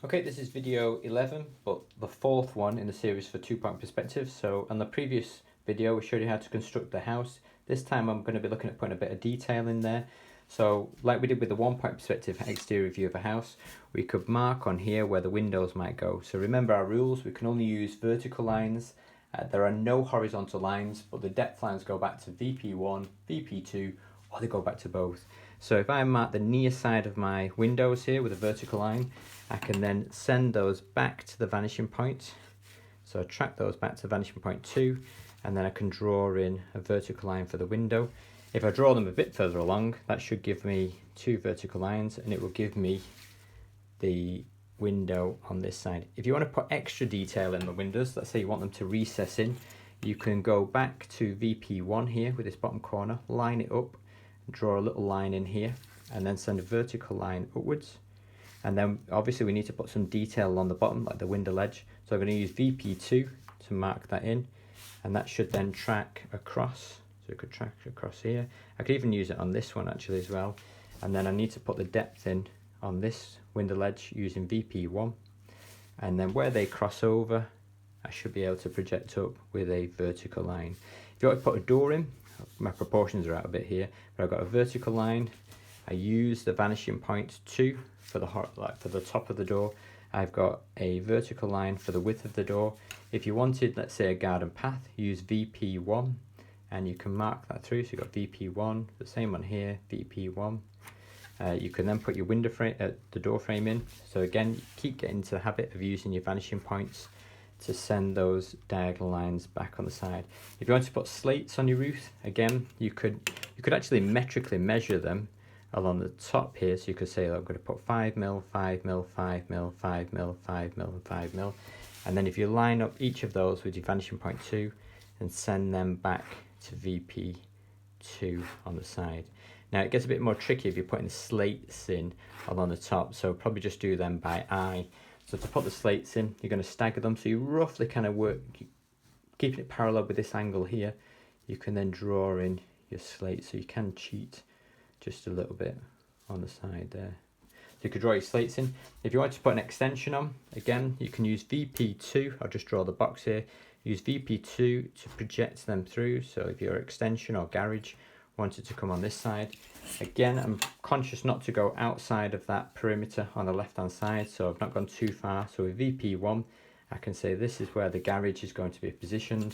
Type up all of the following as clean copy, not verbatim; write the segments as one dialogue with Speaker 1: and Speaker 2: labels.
Speaker 1: Okay, this is video 11, but the fourth one in the series for two-point perspective. So on the previous video, we showed you how to construct the house. This time I'm going to be looking at putting a bit of detail in there. So like we did with the one-point perspective exterior view of a house, we could mark on here where the windows might go. So remember our rules, we can only use vertical lines. There are no horizontal lines, but the depth lines go back to VP1, VP2, or they go back to both. So if I mark the near side of my windows here with a vertical line, I can then send those back to the vanishing point. So I track those back to vanishing point 2, and then I can draw in a vertical line for the window. If I draw them a bit further along, that should give me 2 vertical lines, and it will give me the window on this side. If you want to put extra detail in the windows, let's say you want them to recess in, you can go back to VP1 here with this bottom corner, line it up, draw a little line in here, and then send a vertical line upwards. And then obviously we need to put some detail on the bottom, like the window ledge. So I'm going to use VP2 to mark that in, and that should then track across. So it could track across here. I could even use it on this one actually as well. And then I need to put the depth in on this window ledge using VP1. And then where they cross over, I should be able to project up with a vertical line. If you want to put a door in, my proportions are out a bit here, but I've got a vertical line. I use the vanishing point 2 for the top of the door. I've got a vertical line for the width of the door. If you wanted, let's say, a garden path, use VP1, and you can mark that through. So you've got VP1, the same one here, VP1. You can then put your window frame, the door frame in. So again, keep getting into the habit of using your vanishing points to send those diagonal lines back on the side. If you want to put slates on your roof, again, you could actually metrically measure them along the top here. So you could say, I'm going to put 5 mil, 5 mil, 5 mil, 5 mil, 5 mil, and 5 mil. And then if you line up each of those with your vanishing point 2 and send them back to VP2 on the side. Now it gets a bit more tricky if you're putting slates in along the top, so probably just do them by eye. So to put the slates in, you're going to stagger them, so you roughly kind of work, keeping it parallel with this angle here. You can then draw in your slate, so you can cheat just a little bit on the side there. So you could draw your slates in. If you want to put an extension on, again, you can use VP2. I'll just draw the box here. Use VP2 to project them through. So if your extension or garage wanted to come on this side, again, I'm conscious not to go outside of that perimeter on the left hand side, so I've not gone too far. So with VP1, I can say this is where the garage is going to be positioned.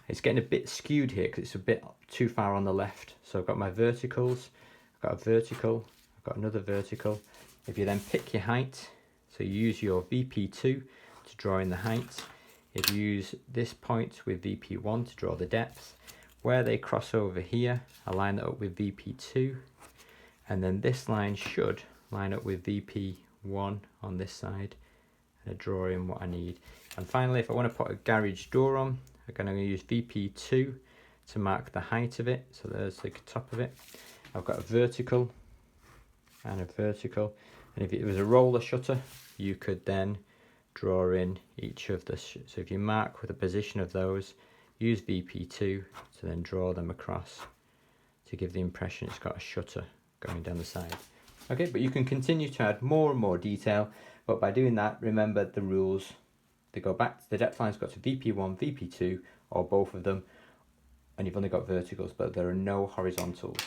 Speaker 1: It's getting a bit skewed here because it's a bit too far on the left. So I've got my verticals, I've got a vertical, I've got another vertical. If you then pick your height, so you use your VP2 to draw in the height. If you use this point with VP1 to draw the depth, where they cross over here, I line that up with VP2, and then this line should line up with VP1 on this side, and I draw in what I need. And finally, if I want to put a garage door on, I'm going to use VP2 to mark the height of it. So there's the top of it. I've got a vertical and a vertical, and if it was a roller shutter, you could then draw in each of the so if you mark with the position of those, use VP2 to then draw them across to give the impression it's got a shutter going down the side. Okay, but you can continue to add more and more detail, but by doing that, remember the rules. They go back, the depth line's got to VP1, VP2, or both of them, and you've only got verticals, but there are no horizontals.